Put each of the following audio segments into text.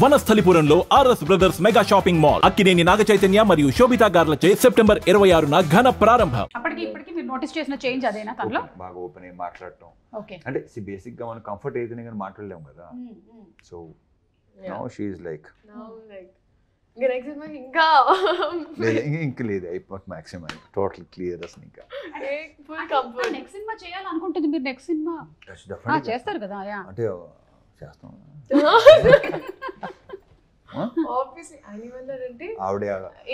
వనస్థలిపురంలో RS brothers mega shopping mall Akkineni Naga Chaitanya మరియు Sobhita గార్లచే September 26న ఘన ప్రారంభం. అప్పటికి ఇప్పటికి మీరు నోటీస్ చేసిన చేంజ్ అదేనా తనలో? బాగా ఓపెన్ అయ్యి మాట్లాడటం. ఓకే, అంటే బేసిక్ గా మనం కంఫర్ట్ అయితేనే కానీ మాట్లాడలేము కదా. So now she is like ఇంకా ఇంక లేదు అయిపోట్ మాక్సిమం టోటల్ క్లియర్ అసలు ఇంకా ఫుల్ కంఫర్ట్. నెక్స్ట్ సినిమా చేయాలనుకుంటుంది మీరు? నెక్స్ట్ సినిమా చేస్తారు కదా? అంటే చేస్తాం ఆబ్వియస్లీ యానిమల్ అంటే ఆవిడ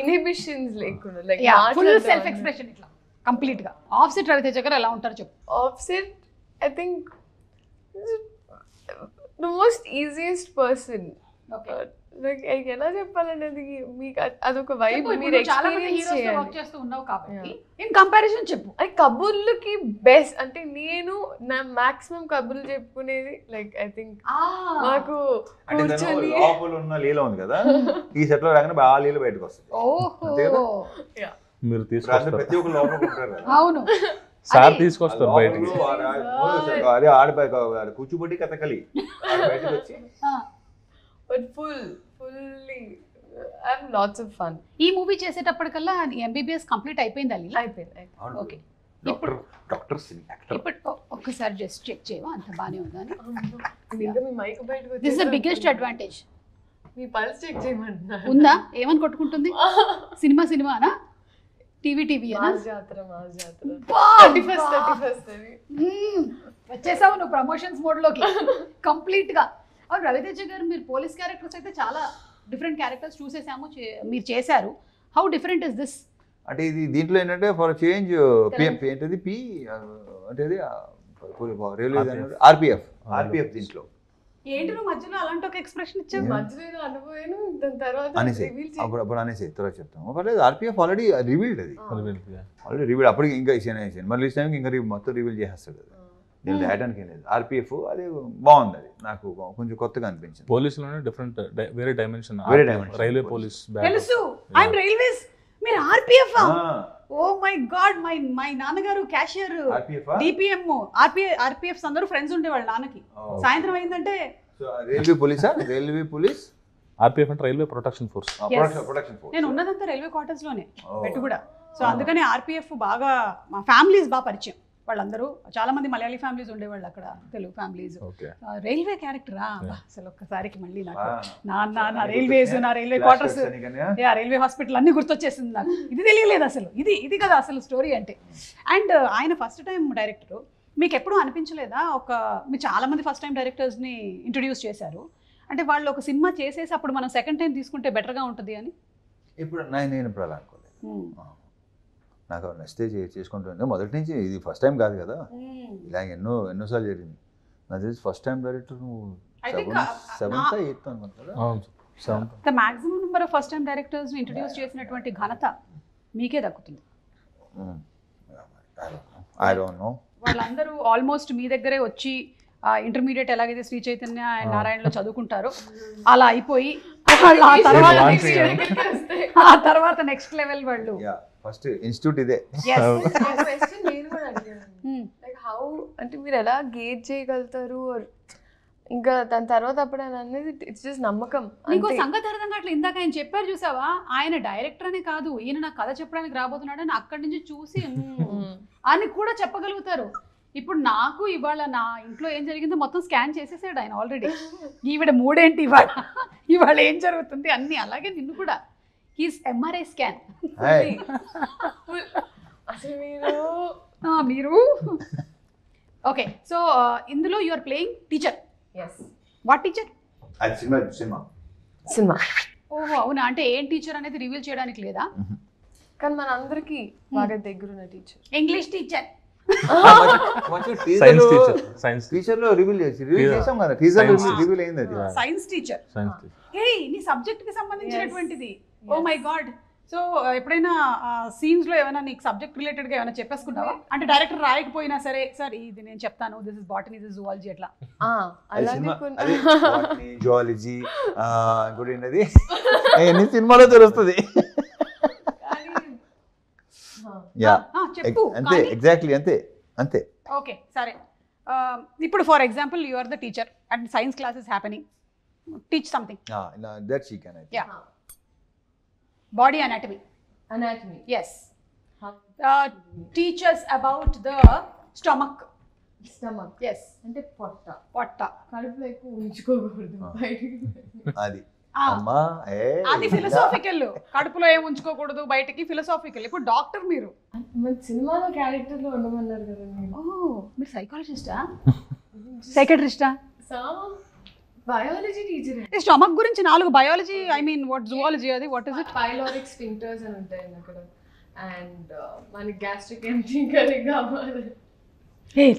ఇన్హిబిషన్స్ లేకుండా లైక్ ఫుల్ సెల్ఫ్ ఎక్స్ప్రెషన్ ఇట్లా కంప్లీట్ గా. ఆఫ్సెట్ రవితేజ గారు ఎలా ఉంటారు చెప్పు? Offset I think the most easiest person. Like ఎలా చెప్పాలనేది మీకు అదొక వైబ్ మీరు ఎక్స్పీరియన్స్ చేయాలి చేస్తూ ఉన్నావు కాబట్టి ఇన్ కంపారిజన్ చెప్పు. అది కబుర్లకి బెస్ట్. అంటే నేను నా మాక్సిమం కబుర్లు చెప్పుకునేది లైక్ ఐ థింక్ నాకు కూర్చొని లోపల ఉన్న లీల ఉంది కదా, ఈ సెట్ లో రాగానే బాగా లీల బయటకు వస్తుంది. మీరు తీసుకొస్తారు ప్రతి ఒక్క లోపల ఉంటారు కదా. అవును, సార్ తీసుకొస్తారు బయటికి. అదే ఆడిపోయి కూర్చుబడి కథకలి బయటకు వచ్చి but fully I have lots of fun. ఈ మూవీ చేసేటప్పటికల్లా ఎంబీబీఎస్ కంప్లీట్ అయిపోయింది అల్లి? అయిపోయింది. ఓకే, డాక్టర్ ఇప్పుడు ఒక్కసారి జస్ట్ చెక్ చేయవా అంత బానే ఉందా అని? ఇంకా మీ మైక్ బయటకు this is the biggest advantage. మీ పల్స్ చెక్ చేయమంటున్నారు. ఉందా? ఏమని కొట్టుకుంటుంది? సినిమానా? టీవీ అనా? జాతర 31st వచ్చేసావు నువ్వు ప్రమోషన్స్ మోడ్ లోకి కంప్లీట్ గా. అవును, రవితేజ గారు మీరు పోలీస్ క్యారెక్టర్స్ అయితే చాలా డిఫరెంట్ క్యారెక్టర్స్ చూసేసాము, మీరు చేశారు. How different is this? అంటే ఇది దీంట్లో ఏంటంటే ఫర్ చేంజ్ ఏంటది పి అంటే రైల్వే ఆర్పిఎఫ్ దీంట్లో ఏంటి నువ్వు మధ్యలో అలాంటి ఒక ఎక్స్ప్రెషన్ ఇచ్చావు? మధ్యలో అనుభవాను దాని తర్వాత అనేసి అప్పుడు అనేసి తర్వాత చెప్తాము. పర్లేదు, ఆర్పిఎఫ్ ఆల్రెడీ రివీల్డ్, అది ఆల్రెడీ రివీల్డ్. అప్పటికి ఇంకా మళ్ళీ రిలీజ్ టైంకి ఇంకా మొత్తం రివీల్ చేసేస్తాడు. నేను రాయడానికి లేదు. ఆర్పిఎఫ్ అది బాగుంది, అది నాకు కొంచెం కొత్తగా అనిపించింది. పోలీసులోనే డిఫరెంట్ వేరే డైమెన్షన్. రైల్వే పోలీస్ తెలుసు, ఐ యామ్ రైల్వేస్, మీరు RPF. Oh my god, my నాన్నగారు క్యాషియర్, డిపిఎం, ఆర్పిఎఫ్ అందరూ ఫ్రెండ్స్ ఉండేవాళ్ళు నాన్నకి. సాయంత్రం అయిందంటే రైల్వే పోలీస్ ఆర్పిఎఫ్ అంటే రైల్వే ప్రొటెక్షన్ ఫోర్స్. నేను ఉన్నదంతా రైల్వే క్వార్టర్స్ లోనే పెట్టు కూడా. సో అందుకని ఆర్పిఎఫ్ బాగా మా ఫ్యామిలీస్ బాగా పరిచయం. వాళ్ళందరూ చాలా మంది మలయాళీ ఫ్యామిలీస్ ఉండేవాళ్ళు అక్కడ, తెలుగు ఫ్యామిలీస్. రైల్వే క్యారెక్టరా అసలు ఒక్కసారికి మళ్ళీ నాకు నా రైల్వేస్, నా రైల్వే క్వార్టర్స్, రైల్వే హాస్పిటల్ అన్ని గుర్తొచ్చేసింది నాకు. ఇది తెలియలేదు అసలు, ఇది కదా అసలు స్టోరీ అంటే. అండ్ ఆయన ఫస్ట్ టైం డైరెక్టర్. మీకు ఎప్పుడూ అనిపించలేదా మీరు చాలా మంది ఫస్ట్ టైం డైరెక్టర్స్ని ఇంట్రొడ్యూస్ చేశారు అంటే వాళ్ళు ఒక సినిమా చేసేసి అప్పుడు మనం సెకండ్ టైం తీసుకుంటే బెటర్గా ఉంటుంది అని? ఇప్పుడు నేను ఇప్పుడు అలా అనుకోలేదు. నాకు నచ్చితే చేసుకుంటుంది. మొదటి నుంచి ఇది ఫస్ట్ టైం కాదు కదా, ఇలా ఎన్నోసార్లు జరిగింది. నాకు తెలిసి ఫస్ట్ టైం డైరెక్టర్ నువ్వు 7th 8th అనుకుంటా కదా. The maximum number of first time directors introduce చేసినటువంటి ఘనత మీకే దక్కుతుంది. I don't know. వాళ్ళందరూ ఆల్మోస్ట్ మీ దగ్గరే వచ్చి ఇంటర్మీడియట్ ఎలాగైతే శ్రీ చైతన్య అండ్ నారాయణలో చదువుకుంటారో అలా అయిపోయి వాళ్ళు ఆ తర్వాత నెక్స్ట్ లెవెల్ వాళ్ళు ఫస్ట్ ఇన్స్టిట్యూట్ ఇదే. నేను కూడా అడిగాను లైక్ హౌ అంటే మీరు ఎలా గేజ్ చేయగలుగుతారు ఇంకా దాని తర్వాత అప్పుడు అనేది ఇట్స్ జస్ట్ నమ్మకం. ఇంకో సంగతి అర్థం కావట్లేదు. ఇందాక ఆయన చెప్పారు చూసావా, ఆయన డైరెక్టర్ అనే కాదు, ఈయన నాకు కథ చెప్పడానికి రాబోతున్నాడు అని అక్కడి నుంచి చూసి అని కూడా చెప్పగలుగుతారు. ఇప్పుడు నాకు ఇవాళ నా ఇంట్లో ఏం జరిగిందో మొత్తం స్కాన్ చేసేసాడు ఆయన ఆల్రెడీ. ఈవిడ మూడేంటి ఇవాళ ఏం జరుగుతుంది అన్ని. అలాగే నిన్ను కూడా హీస్ ఎంఆర్ఐ స్కాన్. మీరు ఓకే. సో ఇందులో you are playing teacher. What teacher? Cinema. ఓహో అవునా. అంటే ఏం టీచర్ అనేది రివీల్ చేయడానికి లేదా? కానీ మన అందరికి బాగా దగ్గరున్న టీచర్. English teacher. టీచర్ లో రివీల్ చేసాం కదా, టీచర్ రివీల్ అయింది అది. Science teacher. నీ సబ్జెక్ట్ కి సంబంధించినటువంటిది. Oh my god. సో ఎప్పుడైనా సీన్స్ లో ఏమైనా నీకు సబ్జెక్ట్ రిలేటెడ్ గా ఏమైనా చెప్పేసుకున్నావా? అంటే డైరెక్టర్ రాయకపోయినా సరే సార్ ఇది నేను చెప్తాను, this is botany, this is zoology అట్లా. జువాలజీ ఇంకోటి ఏంటది అన్ని సినిమాలో తెలుస్తుంది. అంతే, ఎగ్జాక్ట్లీ అంతే. ఓకే సరే. ఇప్పుడు for example you are the teacher and science class is happening. Teach something. That she can. Yeah, body anatomy. Yes. Teach us about the stomach. Yes. అంటే పొట్ట. కడుపులో ఎక్కువ ఉంచుకోకూడదు బయటికి. అది అమ్మా అది ఫిలసాఫికల్. కడుపులో ఏం ఉంచుకోకూడదు బయటకి, ఫిలసాఫికల్. ఇప్పుడు డాక్టర్ మీరు. మన సినిమాలో క్యారెక్టర్ లో ఉండమన్నారు కదండి. మీరు సైకాలజిస్టా, సైకాట్రిస్టా? Biology teacher. స్టమక్ గురించి 4 biology, I mean what zoology, అది what is it? Pyloric sphincters అని ఉంటాయి అక్కడ. అండ్ మనకి గ్యాస్ట్రిక్ ఎంటీ కరెక్ట్ కావాలి.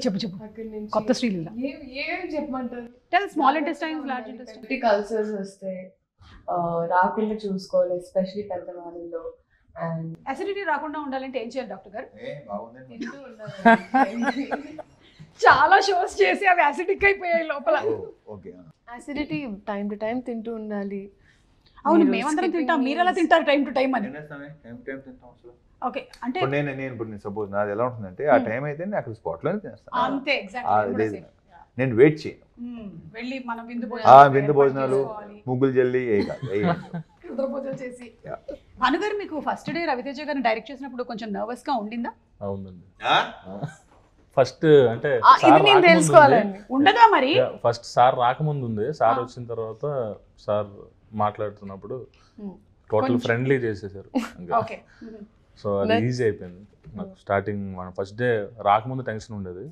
చెప్పు అక్కడ నుంచి కొత్త శ్రీలీల ఏం చెప్పమంటారు? Tell. Small intestines, large intestine. Peptic ulcers వస్తాయి, రాకుండా చూసుకోవాలి ఎస్పెషల్లీ పెద్దవాళ్ళలో. అండ్ అసిడిటీ రాకుండా ఉండాలంటే ఏం చేయాలి డాక్టర్ గారు? తింటూ ఉండాలి. చాలా షోస్ చేసి అవి అసిడిక్ అయిపోయాయి లోపల. అసిడిటీ టైం టు టైం తింటూ ఉండాలి. అవును, మేమందరం తింటాం. మీరు ఎలా తింటారు టైం టు టైం అని? ఓకే, అంటే నేను సపోజ్ నాది ఎలా ఉంటుందంటే ఆ టైం అయితే అక్కడ స్పాట్ లోనే తినేస్తాను. అంతే, ఎగ్జాక్ట్లీ. నేను వెయిట్ చేయను. వెళ్ళి మనం విందు భోజనాలు, ముగ్గులు జల్లి భోజనం చేసి. భానుగారు, మీకు ఫస్ట్ డే రవితేజ గారిని డైరెక్ట్ చేసినప్పుడు కొంచెం నర్వస్ గా ఉండిందా? అవునండి. ఫస్ట్ అంటే ఇది నేను తెలుసుకోవాలండి. ఉండదా మరి? ఫస్ట్ సార్ రాకముందు ఉంది. సార్ వచ్చిన తర్వాత సార్ మాట్లాడుతున్నప్పుడు టోటల్ ఫ్రెండ్లీ చేసేసారు. సో అది ఈజీ అయిపోయింది నాకు. స్టార్టింగ్ మన ఫస్ట్ డే రాకముందు టెన్షన్ ఉండేది.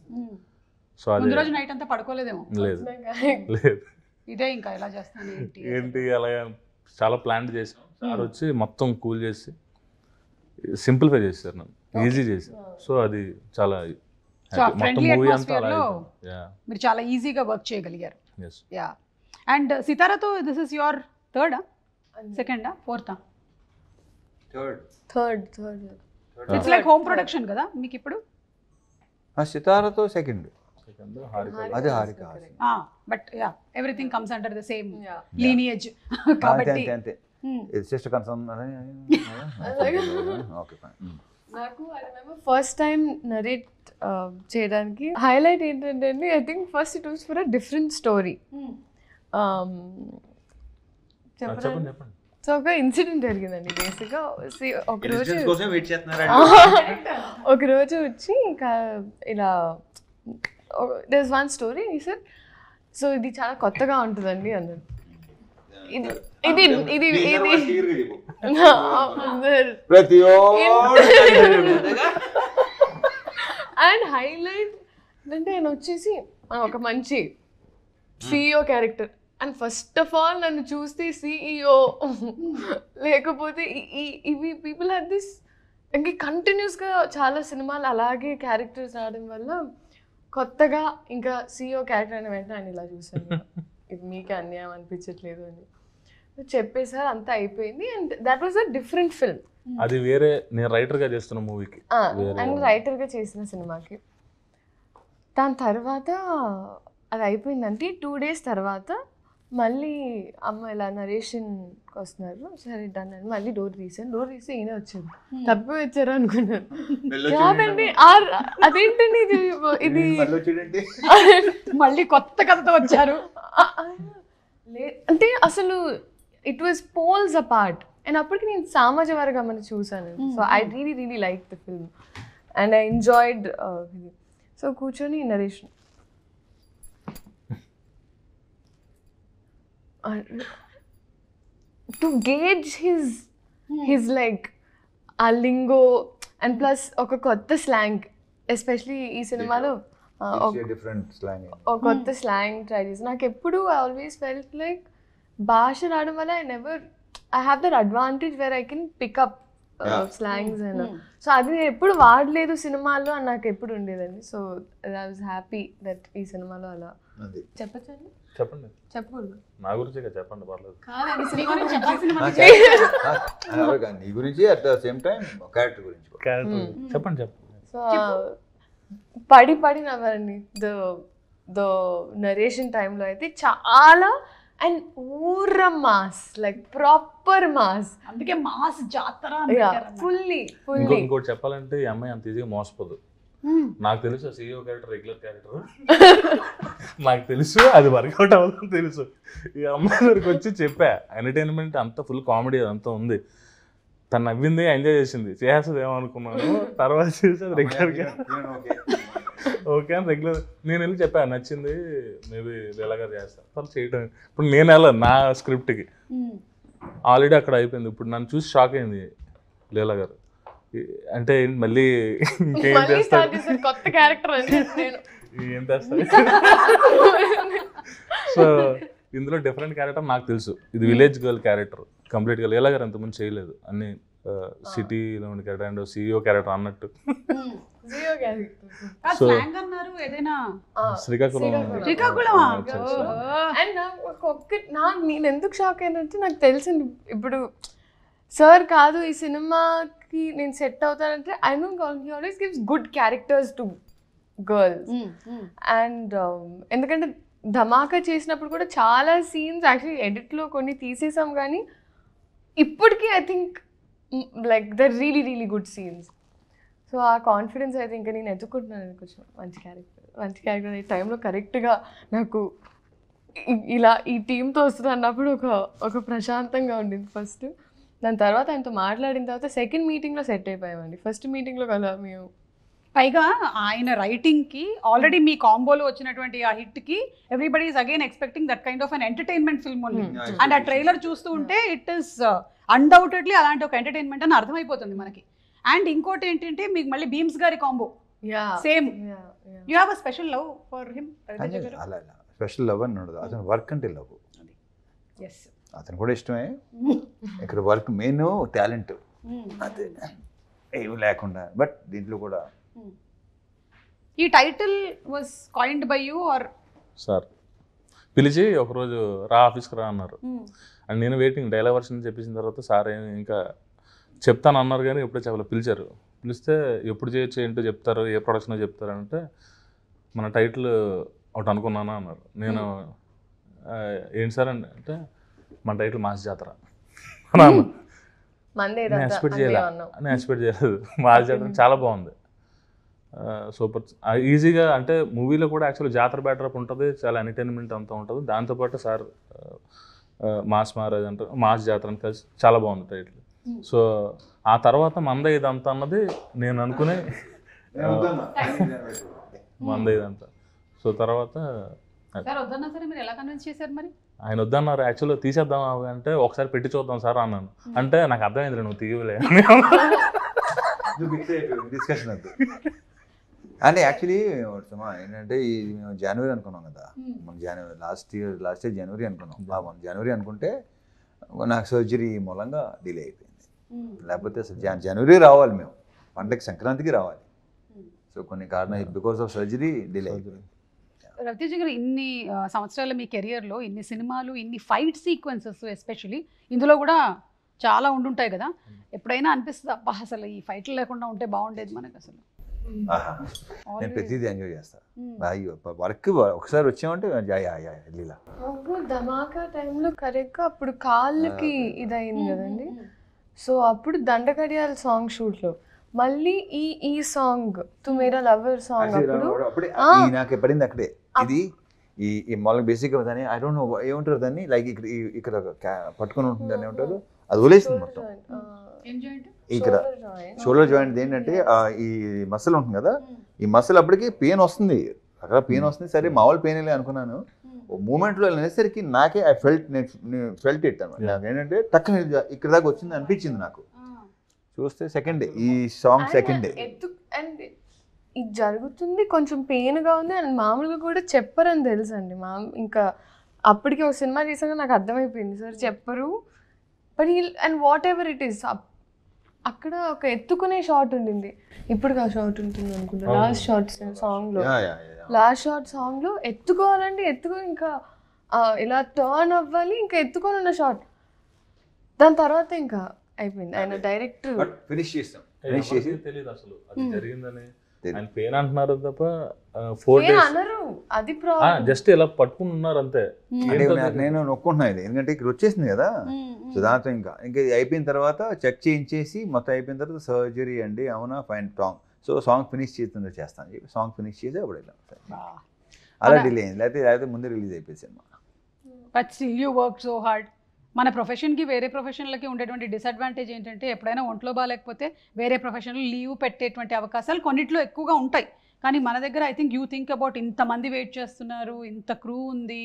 సో అది రోజు నైట్ అంతా పడుకోలేదేమో? లేదు. ఇదే ఇంకా ఎలా చేస్తాను ఏంటి అలా చాలా ప్లాన్ చేసాం. సార్ వచ్చి మొత్తం కూల్ చేసి సింప్లిఫై చేశారు, నన్ను ఈజీ చేశారు. సో అది చాలా మొత్తం మూవీ అంతా అలా మీరు చాలా ఈజీగా వర్క్ చేయగలిగారు. యా. అండ్ సితారాతో దిస్ ఇస్ యువర్ థర్డా, సెకండా, ఫోర్తా? Third. It's like home production కదా మీకు ఇప్పుడు? సితారాతో సెకండ్, అదే Haarika. But yeah, everything comes under the same lineage కాబట్టి అంతే. It's just concern. Okay fine. నాకు I remember first time narrate చేయడానికి హైలైట్ ఏంటంటే అండి, I think first it was for a different story. చెప్పండి. సో ఒక ఇన్సిడెంట్ జరిగిందండి. బేసిక్గా ఒకరోజు వచ్చి ఇంకా ఇలా there is one story sir. So ఇది చాలా కొత్తగా ఉంటుందండి అన్నారు. ఇది ఇది ఇది అండ్ హైలైట్ అంటే ఆయన వచ్చేసి ఒక మంచి CEO character. And first of all నన్ను చూస్తే సిఇఓ లేకపోతే ఇవి పీపుల్ హ్యావ్ దిస్. ఇంక కంటిన్యూస్గా చాలా సినిమాలు అలాగే క్యారెక్టర్స్ రావడం వల్ల కొత్తగా ఇంకా సిఇఓ క్యారెక్టర్ అని వెంటనే ఆయన ఇలా చూసాను. ఇది మీకే అన్యాయం అనిపించట్లేదు అని చెప్పేసారు. అంతా అయిపోయింది. And that was a different film. అది వేరే, నేను రైటర్గా చేస్తున్న మూవీకి అండ్ రైటర్గా చేసిన సినిమాకి. దాని తర్వాత అది అయిపోయిందంటే 2 days తర్వాత మళ్ళీ అమ్మ ఇలా నరేషన్కి వస్తున్నారు. సరే డన్ అని మళ్ళీ డోర్ తీస్తే ఈయన వచ్చారు. తప్పి వచ్చారు అనుకున్నారు. కాదండి, అదేంటండి ఇది మళ్ళీ కొత్త కథతో వచ్చారు అంటే అసలు it was poles apart. And అప్పటికి నేను సామాజ వర్గం చూసాను. So I really like the film and I enjoyed. So కూర్చొని narration to gauge his like a lingo and plus oka kotta slang, especially ee cinema different slang, oka kotta slang try chesi నాకు ఎప్పుడు I always felt like భాష రావడం వల్ల I have that advantage where I can pick up slangs and so అది ఎప్పుడు వాడలేదు సినిమాలో అని నాకు ఎప్పుడు ఉండేదండి. So I was happy that ఈ సినిమాలో అలా చెప్పచ్చండి. చెప్పకూడదు నా గురించి చెప్పండి, పర్లేదు. నీ గురించి at the same time character గురించి చెప్పండి. సో పడి నవ్వారండి. ద నరేషన్ టైంలో అయితే చాలా అండ్ ఊర మాస్, లైక్ ప్రాపర్ మాస్. అందుకే మాస్ జాతర ఫుల్లీ. ఇంకోటి చెప్పాలంటే ఈ అమ్మాయి అంత ఈజీగా మోసపోదు. నాకు తెలుసు CEO క్యారెక్టర్ రెగ్యులర్ క్యారెక్టర్, నాకు తెలుసు అది వర్కౌట్ అవ్వదని తెలుసు. ఈ అమ్మాయి దగ్గరికి వచ్చి చెప్పా, ఎంటర్టైన్మెంట్ అంతా ఫుల్ కామెడీ అదంతా ఉంది, తను నవ్వింది ఎంజాయ్ చేసింది, చేస్తుంది ఏమనుకున్నాను. తర్వాత చేసి అది రెగ్యులర్గా ఓకే అని రెగ్యులర్ నేను వెళ్ళి చెప్పాను, నచ్చింది మేబీ లీలాగా చేస్తాను తను చేయటం. ఇప్పుడు నేను వెళ్ళాను నా స్క్రిప్ట్కి, ఆల్రెడీ అక్కడ అయిపోయింది. ఇప్పుడు నన్ను చూసి షాక్ అయింది లీలా గారు, అంటే మళ్ళీ ఇంకేం చేస్తారు కొత్త క్యారెక్టర్ ఏం చేస్తారు. సో ఇందులో డిఫరెంట్ క్యారెక్టర్ నాకు తెలుసు, ఇది విలేజ్ గర్ల్ క్యారెక్టర్ కంప్లీట్గా. లీలా గారు అంతకుముందు చేయలేదు, అన్ని సిటీలో ఉండే క్యారెక్టర్ అండ్ CEO క్యారెక్టర్ అన్నట్టు. సో శ్రీకాకుళం అండ్ నేను ఎందుకు షాక్ అయినంటే నాకు తెలిసింది ఇప్పుడు సార్ కాదు ఈ సినిమాకి నేను సెట్ అవుతానంటే I know he always gives good characters to girls. And ఎందుకంటే ధమాకా చేసినప్పుడు కూడా చాలా సీన్స్ యాక్చువల్లీ ఎడిట్లో కొన్ని తీసేసాం, కానీ ఇప్పటికీ I think like the really really good scenes. So ఆ కాన్ఫిడెన్స్ అయితే ఇంకా నేను ఎత్తుకుంటున్నాను కొంచెం మంచి క్యారెక్టర్ ఈ టైంలో కరెక్ట్గా నాకు ఇలా ఈ టీంతో వస్తుంది అన్నప్పుడు ఒక ప్రశాంతంగా ఉండింది ఫస్ట్. దాని తర్వాత ఆయనతో మాట్లాడిన తర్వాత సెకండ్ మీటింగ్లో సెట్ అయిపోయామండి. ఫస్ట్ మీటింగ్లో కదా మేము పైగా ఆయన రైటింగ్కి ఆల్రెడీ మీ కాంబోలో వచ్చినటువంటి ఆ హిట్కి everybody is again expecting that kind of an entertainment film only. And ఆ ట్రైలర్ చూస్తూ ఉంటే ఇట్ ఈస్ అన్డౌటెడ్లీ అలాంటి ఒక ఎంటర్టైన్మెంట్ అని అర్థమైపోతుంది మనకి. అండ్ ఇంకోటి ఏంటంటే మీకు మళ్ళీ భీమ్స్ గారి combo same. You have a special love for him? అలా స్పెషల్ లవ్ అని ఉండదు, అతను వర్క్ అంటే లవ్. ఎస్, అతను కూడా ఇష్టమే. ఇక్కడ వర్క్ మెయిన్ టాలెంట్ అదే ఏమి లేకుండా, బట్ దీంట్లో కూడా. ఈ title was coined by you are sir? పిలిచి ఒకరోజు రా ఆఫీస్కి రా అన్నారు, అండ్ నేను వెయిటింగ్ డైలాగ్ వర్షన్ చెప్పేసిన తర్వాత సార్ ఇంకా చెప్తాను అన్నారు, కానీ ఎప్పుడో చెప్పలేదు. పిలిచారు, పిలిస్తే ఎప్పుడు చేయొచ్చు ఏంటో చెప్తారు, ఏ ప్రొడక్షన్ చెప్తారు అంటే మన టైటిల్ ఒకటి అనుకున్నాను అన్నారు. నేను ఏంటి సార్ అంటే మన టైటిల్ మాస్ జాతర అన్నాను. నేను ఎక్స్పెక్ట్ చేయలేదు మాస్ జాతర చాలా బాగుంది, సూపర్ ఈజీగా. అంటే మూవీలో కూడా యాక్చువల్లీ జాతర బ్యాటరప్ ఉంటుంది, చాలా ఎంటర్టైన్మెంట్ అంతా ఉంటుంది. దాంతోపాటు సార్ మాస్ మహారాజ్ అంటారు, మాస్ జాతర అని కలిసి చాలా బాగుంది టైటిల్. సో ఆ తర్వాత మంద ఇదంతా అన్నది నేను అనుకునే మంద ఇదంతా. సో తర్వాత ఆయన వద్దన్నారు, యాక్చువల్గా తీసేద్దాం అంటే ఒకసారి పెట్టి చూద్దాం సార్ అన్నాను. అంటే నాకు అర్థమైంది నువ్వు తీయలే డిస్కషన్ వద్దు అంటే. యాక్చువల్లీ ఏంటంటే ఇది మేము జనవరి అనుకున్నాం కదా, మనం లాస్ట్ ఇయర్ జనవరి అనుకున్నాం. మనం జనవరి అనుకుంటే నాకు సర్జరీ మూలంగా డిలే అయిపోయింది. లేకపోతే అసలు జనవరి రావాలి, మేము పండగకి సంక్రాంతికి రావాలి. సో కొన్ని కారణాలు బికాస్ ఆఫ్ సర్జరీ డిలే అయిపోయింది. రవితేజ గారు, ఇన్ని సంవత్సరాల మీ కెరియర్లో ఇన్ని సినిమాలు, ఇన్ని ఫైట్ సీక్వెన్సెస్ ఎస్పెషలీ ఇందులో కూడా చాలా ఉండుంటాయి కదా, ఎప్పుడైనా అనిపిస్తుంది అబ్బా అసలు ఈ ఫైట్లు లేకుండా ఉంటే బాగుండేది మనకు అసలు? నేను ప్రతిదీ ఎంజాయ్ చేస్తాను. వర్క్ ఒకసారి వచ్చామంటే వెళ్ళిలా. ధమాకా టైంలో కరెక్ట్గా అప్పుడు కాళ్ళకి ఇదయింది కదండి. సో అప్పుడు దండకడియాల సాంగ్ షూట్లో మళ్ళీ ఈ సాంగ్ తుమేరా లవర్ సాంగ్ అప్పుడే నాకు పడింది అక్కడే. ఇది ఈ మామూలుగా బేసిక్గా దాన్ని ఐ డోంట్ నో ఏమంటారు దాన్ని, లైక్ ఇక్కడ పట్టుకొని ఉంటుంది అని ఏమంటారు, అది వదిలేసింది మొత్తం. ఇక్కడ షోల్డర్ జాయింట్ ఏంటంటే ఈ మసిల్ ఉంటుంది కదా, ఈ మసిల్ అప్పటికి పెయిన్ వస్తుంది, అక్కడ పెయిన్ వస్తుంది. సరే మామూలు పెయిన్ వెళ్ళి అనుకున్నాను. మూమెంట్లో వెళ్ళేసరికి నాకే ఐ ఫెల్ట్ ఇట్ అనమాట. నాకు ఏంటంటే టక్కన ఇక్కడ దాకా వచ్చింది అనిపించింది నాకు. చూస్తే సెకండ్ డే ఈ సాంగ్ సెకండ్ డే అండ్ ఇది జరుగుతుంది, కొంచెం పెయిన్గా ఉంది అండ్ మామూలుగా కూడా చెప్పరని తెలుసు అండి. ఇంకా అప్పటికి ఒక సినిమా చేసాక నాకు అర్థమైపోయింది సార్ చెప్పరు. But and what ever it is, అక్కడ ఒక ఎత్తుకునే షాట్ ఉండింది. ఇప్పుడు ఆ షాట్ ఉంటుంది అనుకుంటా, లాస్ట్ షార్ట్ సాంగ్లో ఎత్తుకోవాలంటే ఇంకా ఇలా టర్న్ అవ్వాలి, ఇంకా ఎత్తుకొని ఉన్న షాట్. దాని తర్వాత ఇంకా అయిపోయింది, ఆయన డైరెక్ట్ ఫినిష్ చేస్తాం. తెలియదు అసలు అది జరిగిందని. ఆయన పెయిన్ అంటున్నారు తప్ప 4 days అనరు, అది ప్రాబ్లం. జస్ట్ ఇలా పట్టుకుని ఉన్నారు అంతే. నేను నొక్కుంటున్నా ఇది, ఎందుకంటే ఇక్కడ వచ్చేసింది కదా. సో దాంతో ఇంకా అయిపోయిన తర్వాత చెక్ చేయించేసి మొత్తం అయిపోయిన తర్వాత సర్జరీ అండి, అవునా ఫైన్ సో సాంగ్ ఫినిష్ చేస్తుందో చేస్తాను చెప్పి సాంగ్ ఫినిష్ చేసి అప్పుడు వెళ్ళాం అలా డిలే అయింది, లేకపోతే ముందే రిలీజ్ అయిపోయింది cinema. But still you work so hard. మన ప్రొఫెషన్కి వేరే ప్రొఫెషన్లకి ఉండేటువంటి డిసడ్వాంటేజ్ ఏంటంటే ఎప్పుడైనా ఒంట్లో బాగాలేకపోతే వేరే ప్రొఫెషన్లో లీవ్ పెట్టేటువంటి అవకాశాలు కొన్నిట్లో ఎక్కువగా ఉంటాయి. కానీ మన దగ్గర I think you think about ఇంతమంది వెయిట్ చేస్తున్నారు, ఇంత క్రూ ఉంది,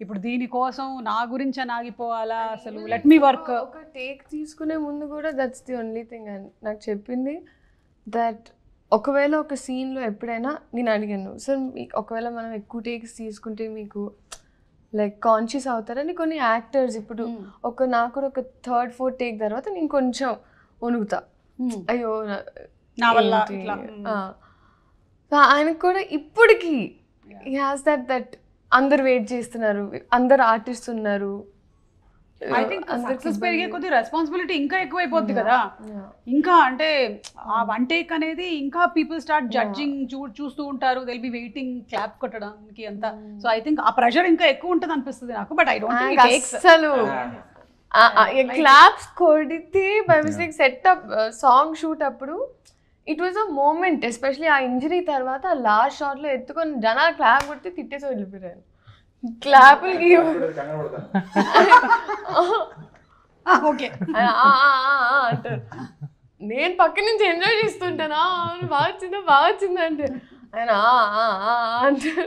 ఇప్పుడు దీనికోసం నా గురించి ఆగిపోవాలా, అసలు లెట్ మీ వర్క్. ఒక టేక్ తీసుకునే ముందు కూడా దట్స్ ది ఓన్లీ థింగ్ నాకు చెప్పింది. దట్ ఒకవేళ ఒక సీన్లో ఎప్పుడైనా నేను అడిగాను, సార్ ఒకవేళ మనం ఎక్కువ టేక్స్ తీసుకుంటే మీకు లైక్ కాన్షియస్ అవుతారని కొన్ని యాక్టర్స్ ఇప్పుడు నాకు కూడా ఒక 3rd 4th టేక్ తర్వాత నేను కొంచెం వణుకుతా, అయ్యో నా వల్ల. ఆయనకు కూడా ఇప్పటికీ హీ హాస్ దట్ అందరు వెయిట్ చేస్తున్నారు, అందరు ఆర్టిస్ట్ ఉన్నారు. ఐ థింక్ సక్సెస్ పెరిగే కొద్ది రెస్పాన్సిబిలిటీ ఇంకా ఎక్కువైపోద్ది కదా. ఇంకా అంటే ఆ వన్ టేక్ అనేది ఇంకా పీపుల్ స్టార్ట్ జడ్జింగ్, చూస్తూ ఉంటారు, దిల్ బి వెయిటింగ్ క్లాప్ కొట్టడానికి అంతా. సో ఐ థింక్ ఆ ప్రెషర్ ఇంకా ఎక్కువ ఉంటుంది అనిపిస్తుంది నాకు. బట్ ఐ డోంట్ థింక్ అసలు క్లాప్స్ కొడితే by mistake setup song shoot అప్పుడు it was a moment, especially ఆ ఇంజరీ తర్వాత లాస్ట్ షాట్లో ఎత్తుకొని జనాలు క్లాప్ కొడితే తిట్టేసి వెళ్ళిపోయారు. క్లాపులకి ఓకే అంటారు, నేను పక్క నుంచి ఎంజాయ్ చేస్తుంటానా బాగా వచ్చిందా అంటే ఆయన అంటారు.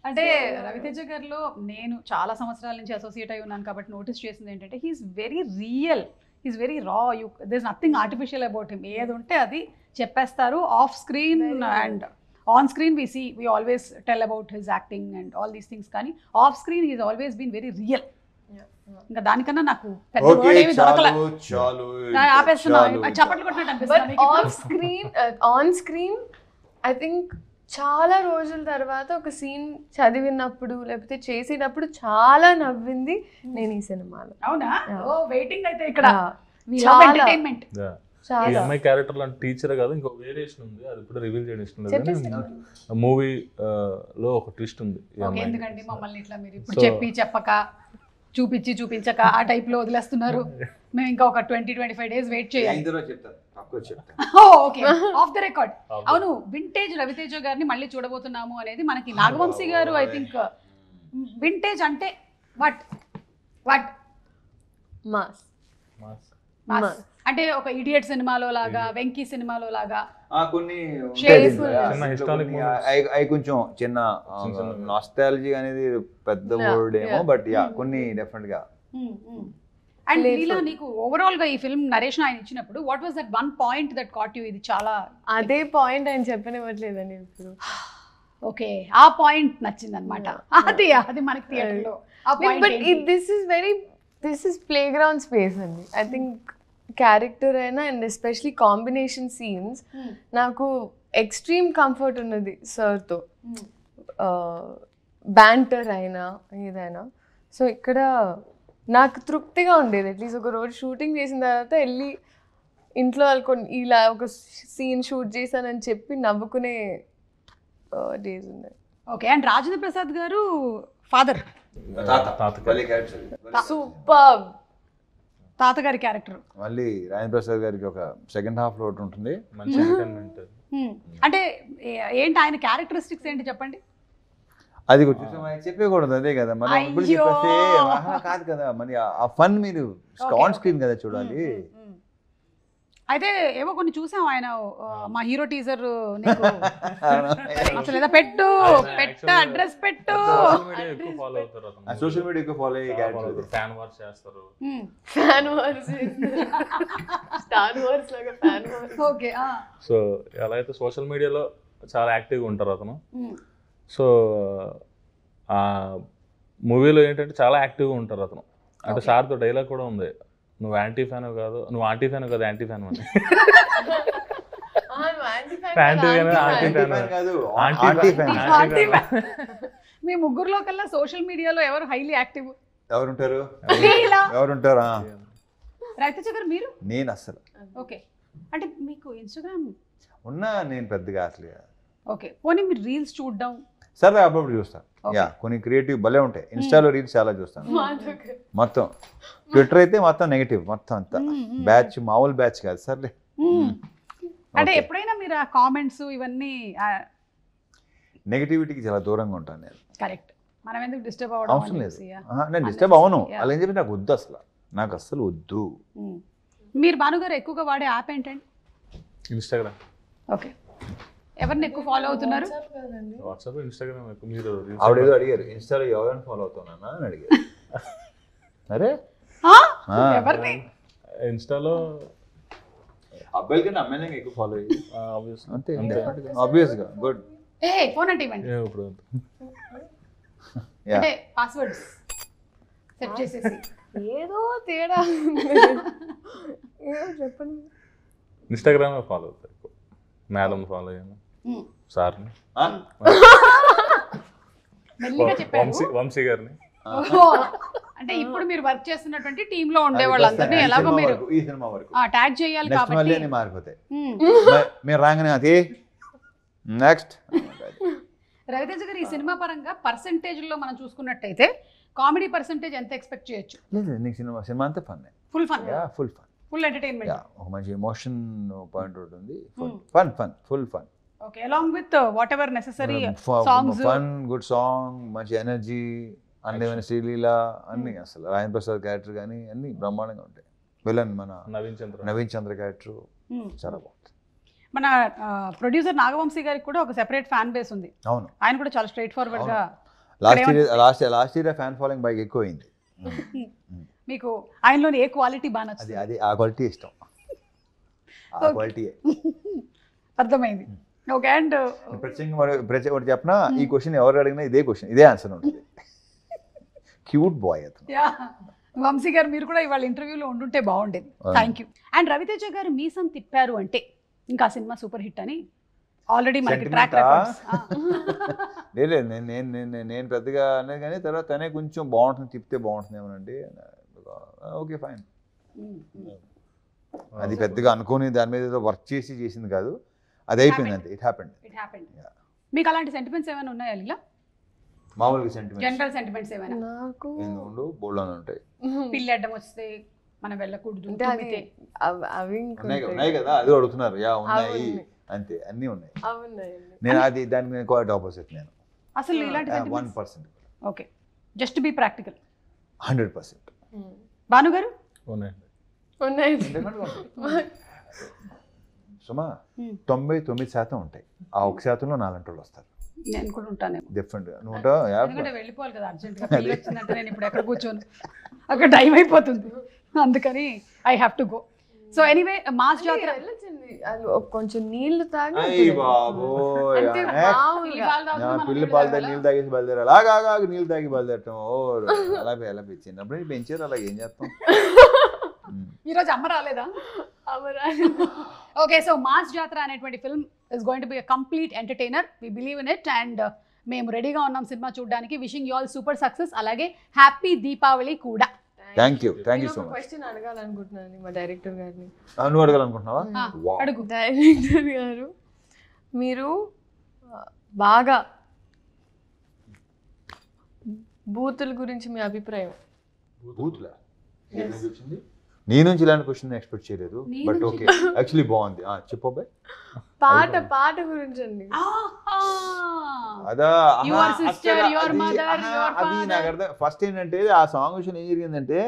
అంటే రవితేజ గారిలో నేను చాలా సంవత్సరాల నుంచి అసోసియేట్ అయి ఉన్నాను కాబట్టి నోటీస్ చేసింది ఏంటంటే he's very real, he's very raw. There is nothing artificial about him. ఏది ఉంటే అది చెప్పేస్తారు. Off screen and on screen we always tell about his acting and all these things, కానీ off screen he's always been very real. ఇంకా దానికన్నా నాకు పెద్ద word ఏమీ దొరకలే. ఆపేస్తున్నా, చప్పట్లు కొట్టినట్టు అనిపిస్తుంది. ఆన్ స్క్రీన్ ఐ థింక్ చాలా రోజుల తర్వాత ఒక సీన్ చదివినప్పుడు లేకపోతే చేసేటప్పుడు చాలా నవ్వింది నేను ఈ సినిమాలో. అవునా? ఓ వెయిటింగ్ అయితే ఇక్కడ ఎంటర్టైన్మెంట్. ఈ అమ్మాయి క్యారెక్టర్ లాంటి టీచర్ కాదు, ఇంకో వేరియేషన్ ఉంది, అది ఇప్పుడు రివీల్ చేయడం ఇష్టం లేదు. మూవీ లో ఒక ట్విస్ట్ ఉంది. ఎందుకంటే మమ్మల్ని ఇట్లా మీరు ఇప్పుడు చెప్పక చూపించక ఆ టైప్ లో వదిలేస్తున్నారు. మేము ఇంకా ఒక 20-25 days వెయిట్ చేయాలి. Okay, of the record. అవును, వింటేజ్ రవితేజ గారిని మళ్ళీ చూడబోతున్నాము అనేది మనకి నాగవంశీ గారు ఐ థింక్ వింటేజ్ అంటే వాట్ మాస్ అంటే ఒక ఇడియట్ సినిమాలో లాగా, వెంకీ సినిమాలో లాగా కొన్ని హిస్టారిక్ కొంచెం చిన్న నాస్టాలజీ అనేది పెద్ద వర్డ్ ఏమో, బట్ యా కొన్ని డెఫినెట్ గా. అండ్ లీలా, నీకు ఓవరాల్ గా ఈ ఫిల్మ్ నరేషన్ ఆయన ఇచ్చినప్పుడు what was that one point that caught you? ఇది చాలా అదే పాయింట్ ఆయన చెప్పనివ్వట్లేదని ఇప్పుడు. ఓకే, ఆ పాయింట్ నచ్చింది అనమాట. అది మనకి థియేటర్ లో ఆ point. But this is play ground space అండి. ఐ థింక్ క్యారెక్టర్ అయినా అండ్ ఎస్పెషలీ కాంబినేషన్ సీన్స్ నాకు ఎక్స్ట్రీమ్ కంఫర్ట్ ఉన్నది సార్తో, బ్యాంటర్ అయినా ఏదైనా. సో ఇక్కడ నాకు తృప్తిగా ఉండేది. అట్లీస్ట్ ఒక రోజు షూటింగ్ చేసిన తర్వాత వెళ్ళి ఇంట్లో వాళ్ళకొని ఇలా ఒక సీన్ షూట్ చేశానని చెప్పి నవ్వుకునే డేస్ ఉన్నాయి. ఓకే, అండ్ రాజేంద్ర ప్రసాద్ గారు ఫాదర్, సూపర్ తాతగారి క్యారెక్టర్. మళ్ళీ రాజేంద్ర ప్రసాద్ గారికి ఒక సెకండ్ హాఫ్ లో ఉంటుంది. అంటే ఏంటి ఆయన క్యారెక్టరిస్టిక్స్ ఏంటి చెప్పండి. అది చెప్పకూడదు, అదే కదా మనం ఇప్పుడు చెప్పేస్తే కాదు కదా, మరి ఆ ఫన్ మీరు ఆన్ స్క్రీన్ కదా చూడాలి. అయితే ఏవో కొన్ని చూసాం ఆయన మా హీరో టీజర్ అసలు ఏదో పెట్టు అడ్రస్ పెట్టు, సోషల్ మీడియా ఎక్కువ ఫాలో అయ్యే క్యారెక్టర్. ఫ్యాన్ వార్స్ చేస్తారు, స్టార్ వార్స్ లాగా ఫ్యాన్ వార్స్. ఓకే, సో ఎలా అయితే సోషల్ మీడియాలో చాలా యాక్టివ్గా ఉంటారు అతను. సో ఆ మూవీలో ఏంటంటే చాలా యాక్టివ్గా ఉంటారు అతను. అంటే సార్తో డైలాగ్ కూడా ఉంది, నువ్వు యాంటీ ఫ్యాన్ కాదు, నువ్వు ఆంటీ ఫ్యాన్ కాదు, యాంటీ ఫ్యాన్ అని. మీ ముగ్గురులో కల్లా సోషల్ మీడియాలో ఎవరు హైలీ యాక్టివ్? ఎవరుంటారు? రవితేజ గారు, మీరు? నేను అసలు. ఓకే, అంటే మీకు ఇన్స్టాగ్రామ్ ఉన్నా నేను పెద్దగా అసలు. ఓకే, పోనీ మీరు రీల్స్ చూడడం? సరే, అప్పుడప్పుడు చూస్తాను. యా, కొన్ని క్రియేటివ్ భలే ఉంటాయి. ఇన్స్టాలో రీల్స్ చాలా చూస్తాను. మొత్తం ట్విట్టర్ అయితే మొత్తం నెగిటివ్, మొత్తం అంతా బ్యాచ్, మామూలు బ్యాచ్ కాదు. సర్లే, అంటే ఎప్పుడైనా మీరు మీరు ఆ కామెంట్స్ ఇవన్నీ నెగిటివిటీకి చాలా దూరంగా ఉంటాను నేను. కరెక్ట్. మనం ఎందుకు డిస్టర్బ్ అవసరం అవ్వడం లేదు. నేను డిస్టర్బ్ అవ్వను. అలా ఏం చెప్పి నాకు వద్దు, అసలు నాకు అస్సలు వద్దు. మీరు భానుగారు ఎక్కువగా వాడే యాప్ ఏంటండి? ఇన్స్టాగ్రామ్. ఓకే. ఎవరిని ఎక్కువ ఫాలో అవుతున్నారు? వాట్సాప్, ఇన్స్టాగ్రామ్ ఎక్కువ. మీరు ఆవిడేదో అడిగారు, ఇన్స్టాలో ఎవరైనా ఫాలో అవుతున్నా అని అడిగారు. అరే ఎవరిని? ఇన్స్టాలో అబ్బాయిల కంటే అమ్మాయిలకి ఎక్కువ ఫాలో అయ్యి అంతే అంతే. ఆబ్వియస్గా. గుడ్. ఫోన్ అంటే ఇవ్వండి. ఇప్పుడు అంటే పాస్వర్డ్స్ సెట్ చేసేసి ఏదో తేడా ఏదో చెప్పండి. ఇన్స్టాగ్రామ్ ఫాలో అవుతారు ఎక్కువ. మేడం ఫాలో అయ్యాను, సార్ని, మెల్లిగా చెప్పారు. వంశీ గారిని. అంటే ఇప్పుడు మీరు వర్క్ చేస్తున్నటువంటి టీమ్ లో ఉండే వాళ్ళందరినీ ఎలాగో మీరు ఈ సినిమా వరకు ట్యాగ్ చేయాలి కాబట్టి మళ్ళీ అన్ని మారిపోతాయి. మీరు రాగానే అది నెక్స్ట్. రవితేజ గారు ఈ సినిమా పరంగా పర్సెంటేజ్ లో మనం చూసుకున్నట్టయితే కామెడీ పర్సెంటేజ్ ఎంత ఎక్స్పెక్ట్ చేయొచ్చు? లేదు, నీకు సినిమా అంతా fun. Full fun. Full fun, full entertainment. ఒక మంచి ఎమోషన్ పాయింట్ ఉంటుంది. Full fun. Okay. Along with what ever necessary songs, fun, good song, మంచి ఎనర్జీ, అన్ని శ్రీలీల అన్ని, అసలు రాజేంద్ర ప్రసాద్ క్యారెక్టర్ కానీ అన్ని బ్రహ్మాండంగా ఉంటాయి. విలన్ మన నవీన్ చంద్ర క్యారెక్టర్ చాలా బాగుంది. మన ప్రొడ్యూసర్ నాగవంశీ గారికి కూడా ఒక సెపరేట్ ఫ్యాన్ బేస్ ఉంది. అవును, ఆయన కూడా చాలా స్ట్రైట్ ఫార్వర్డ్ గా. లాస్ట్ ఇయర్ ఫ్యాన్ ఫాలోయింగ్ బాగా ఎక్కువ అయింది. మీకు ఆయనలోని ఏ క్వాలిటీ బాగా నచ్చింది? అది ఆ క్వాలిటీ ఇష్టం. ఆ క్వాలిటీ అర్థమైంది. ఓకే. అండ్ ప్రత్యేకంగా ఒకటి చెప్పినా, ఈ క్వశ్చన్ ఎవరు అడిగినా ఇదే ఆన్సర్ ఉంటుంది. క్యూట్ బాయ్ అతను. వంశీ గారు మీరు కూడా ఇవాళ ఇంటర్వ్యూలో ఉండుంటే బాగుండేది. Thank you. అండ్ రవితేజ గారు మీసం తిప్పారు అంటే ఇంకా సినిమా సూపర్ హిట్ అని ఆల్రెడీ మనకి ట్రాక్ రికార్డ్స్. లేదు, నేను పెద్దగా అనేది కానీ తర్వాత తనే కొంచెం బాగుంటుంది, తిప్పితే బాగుంటుంది ఏమనండి. Okay fine. అది పెద్దగా అనుకోని దాని మీద ఏదో వర్క్ చేసింది కాదు, అది అయిపోయింది అంతే. It happened. మీకు అలాంటి సెంటిమెంట్స్ ఏమైనా ఉన్నాయా లీలా? మామూలుగా సెంటిమెంట్స్, జనరల్ సెంటిమెంట్స్ ఏమైనా? నాకు ఉండు, బోల్డ్ ఉంటాయి. పిల్లి అడ్డం వస్తే మనం వెళ్ళకూడదు, అవి ఉన్నాయి కదా, అది అడుగుతున్నారు. ఉన్నాయి అంతే, అన్నీ ఉన్నాయి. నేను అది దానికి క్వైట్ ఆపోజిట్. నేను అసలు ఇలాంటి 1%. Okay. Just be practical. 100%. Bhanu గారు? ఉన్నాయి. సుమా 99% ఉంటాయి. ఆ 1%లో 4 వాళ్ళు వస్తారు. నేను కూడా ఉంటాను డిఫరెంట్. నువ్వు ఉంటావు, ఎందుకంటే వెళ్ళిపోవాలి కదా అర్జెంట్గా. పెళ్ళి వచ్చిందంటే నేను ఇప్పుడు ఎక్కడ కూర్చోను, అక్కడ టైం అయిపోతుంది. అందుకని I have to go. So anyway, mass జాతర కొంచెం నీళ్లు తాగి పిల్లి పాలు తాగి నీళ్ళు తాగేసి బయలుదేరాలి. అలాగా నీళ్ళు తాగి బయలుదేరటం అలా చిన్నప్పుడు పెంచారు, అలాగే ఏం చేస్తాం. ఈరోజు అమ్మ రాలేదా? ఓకే. సో మాస్ జాతర అనేటువంటి film is going to be a complete entertainer. We believe in it and మేము రెడీగా ఉన్నాం సినిమా చూడడానికి. Wishing you all super success, అలాగే హ్యాపీ దీపావళి కూడా. Thank you so much. Question అడగాలనుకుంటున్నాను మా డైరెక్టర్ గారిని. నువ్వు అడగాలనుకుంటున్నావా? అడుగు. డైరెక్టర్ గారు, మీరు బాగా బూతుల గురించి మీ అభిప్రాయం? బూతులా? నీ నుంచి ఇలాంటి క్వశ్చన్ ఎక్స్పెక్ట్ చేయలేదు, బట్ ఓకే, యాక్చువల్లీ బాగుంది. చెప్పు. పాట గురించి అండి. అదా అది నాకు అర్థం. ఫస్ట్ ఏంటంటే ఆ సాంగ్ విషయం ఏం జరిగిందంటే,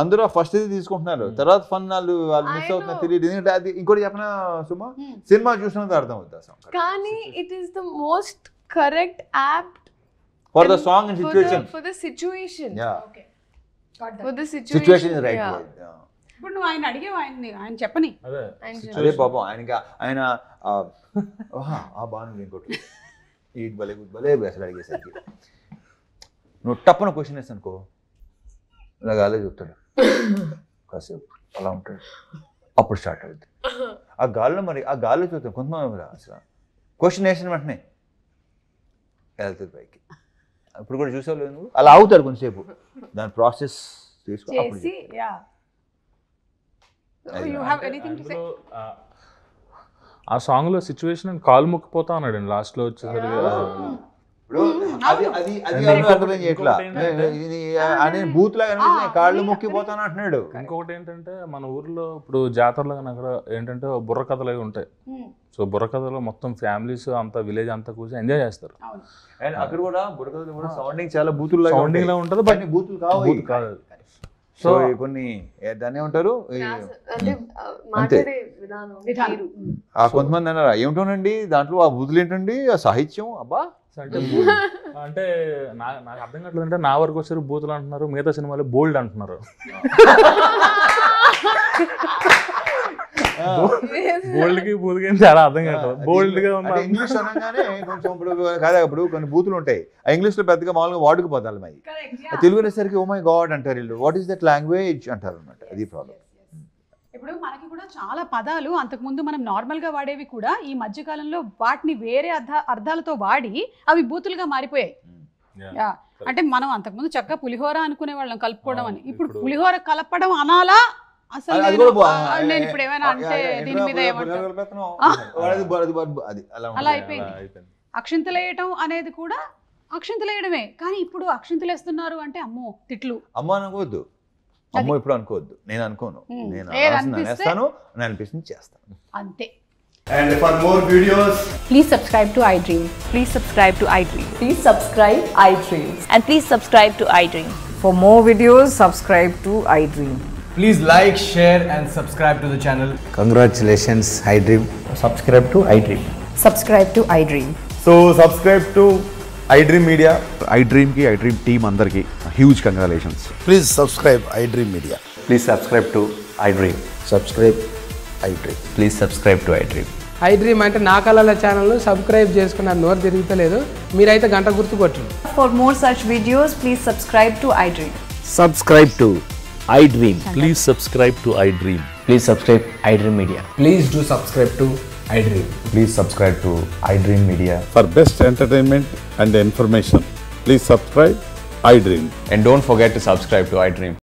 అందరూ ఫస్ట్ ఇది తీసుకుంటున్నారు, తర్వాత ఫన్ వాళ్ళు మిస్ అవుతున్నారు, తెలియదు. ఎందుకంటే అది ఇంకోటి చెప్పిన సుమా, సినిమా చూసినంత అర్థం అవుతుంది ఆ సాంగ్. కానీ it is the most correct apt for the song and situation. For the situation. Okay. For the situation is right. ఇప్పుడు నువ్వు ఆయన అడిగేవా? ఆయన చెప్పని. అదే పాపం ఆయన ఆ బాను ఇంకోటి ఈ భలే అసలు అడిగేసరికి నువ్వు టప్పున క్వశ్చన్ వేస్తా అనుకో, ఇలా గాలే చెప్తాడు కాసేపు, అలా ఉంటాడు, అప్పుడు స్టార్ట్ అవుతుంది ఆ గాల్లో. మరి ఆ గాల్లో చూస్తాను కొంతమంది అసలు క్వశ్చన్ వేసిన వెంటనే వెళ్తుంది పైకి. ఇప్పుడు కూడా చూసావు నువ్వు, అలా అవుతాడు కొంచెంసేపు, దాని ప్రాసెస్ చేసి. ఆ సాంగ్ లో సిచ్యువేషన్ కాలు మొక్కిపోతా అన్నాడు అండి లాస్ట్ లో వచ్చేసరికి. ఇప్పుడు అది అర్థం చేయట్లా అని బూత్ లాగా కాళ్ళు మొక్కిపోతాను అంటున్నాడు. ఇంకొకటి ఏంటంటే మన ఊర్లో ఇప్పుడు జాతరలో అక్కడ ఏంటంటే బుర్రకథలు అవి ఉంటాయి. సో బుర్రకథలో మొత్తం ఫ్యామిలీస్ అంతా విలేజ్ అంతా కూర్చొని ఎంజాయ్ చేస్తారు. అండ్ అక్కడ కూడా బుర్రకథలు కూడా సౌండింగ్ చాలా బూతులు సౌండింగ్ లా ఉంటుంది, బట్ బూతులు కాదు. సో కొన్ని దాన్ని ఏమంటారు కొంతమంది అన్నారా ఏమిటోనండి దాంట్లో ఆ బూతులు ఏంటండి ఆ సాహిత్యం అబ్బా అంటే నాకు అర్థం కావట్లేదు. అంటే నా వరకు వచ్చారు బూతులు అంటున్నారు, మిగతా సినిమాలు బోల్డ్ అంటున్నారు. బోల్డ్ కి బూతుకి చాలా అర్థం కాదు. బోల్డ్ గా ఇంగ్లీష్ అనగానే కొంచెం ఇప్పుడు కాదా ఇప్పుడు కొన్ని బూతులు ఉంటాయి ఆ ఇంగ్లీష్ లో పెద్దగా మామూలుగా వాడుకుపోతారు మరి తెలుగు అనేసరికి ఓ మై గాడ్ అంటారు వీళ్ళు. వాట్ ఈస్ దట్ లాంగ్వేజ్ అంటారు అనమాట. అది ప్రాబ్లం. ఇప్పుడు మనకి కూడా చాలా పదాలు అంతకుముందు మనం నార్మల్గా వాడేవి కూడా ఈ మధ్యకాలంలో వాటిని వేరే అర్థాలతో వాడి అవి బూతులుగా మారిపోయాయి. అంటే మనం అంతకుముందు చక్కగా పులిహోర అనుకునే వాళ్ళం కలుపుకోవడం అని. ఇప్పుడు పులిహోర కలపడం అనాలా అసలు నేను ఇప్పుడు ఏమైనా అంటే దీని మీద అలా అయిపోయింది. అక్షింతలు వేయటం అనేది కూడా అక్షింతలు వేయడమే, కానీ ఇప్పుడు అక్షింతలు వేస్తున్నారు అంటే అమ్మో తిట్లు. అమ్మ అనుకోవద్దు, అమ్మో ఇప్పుడు అనుకోవద్దు. నేను అనుకోను, నేను వేస్తాను, నేను అనిపిస్తుంది చేస్తాను అంతే. And for more videos, please subscribe to iDream. Please subscribe to iDream. Please subscribe iDream. And please subscribe to iDream. For more videos, subscribe to iDream. please like, share and subscribe to the channel. Congratulations, iDream. Subscribe to iDream. Subscribe to iDream. So subscribe to iDream Media. iDream ki iDream team andarki huge congratulations. Please subscribe iDream Media. Please subscribe to iDream. Subscribe iDream. Please subscribe to iDream. iDream అంటే నా కళల ఛానల్ను subscribe చేసుకున్న నోరు తిరుగుతలేదు, మీరైతే గంట గుర్తు కొట్టండి. For more such videos, please subscribe to iDream. Subscribe to iDream. Please subscribe to iDream. Please subscribe iDream Media. Please do subscribe to iDream. Please subscribe to iDream Media. For best entertainment and information, please subscribe iDream. And don't forget to subscribe to iDream.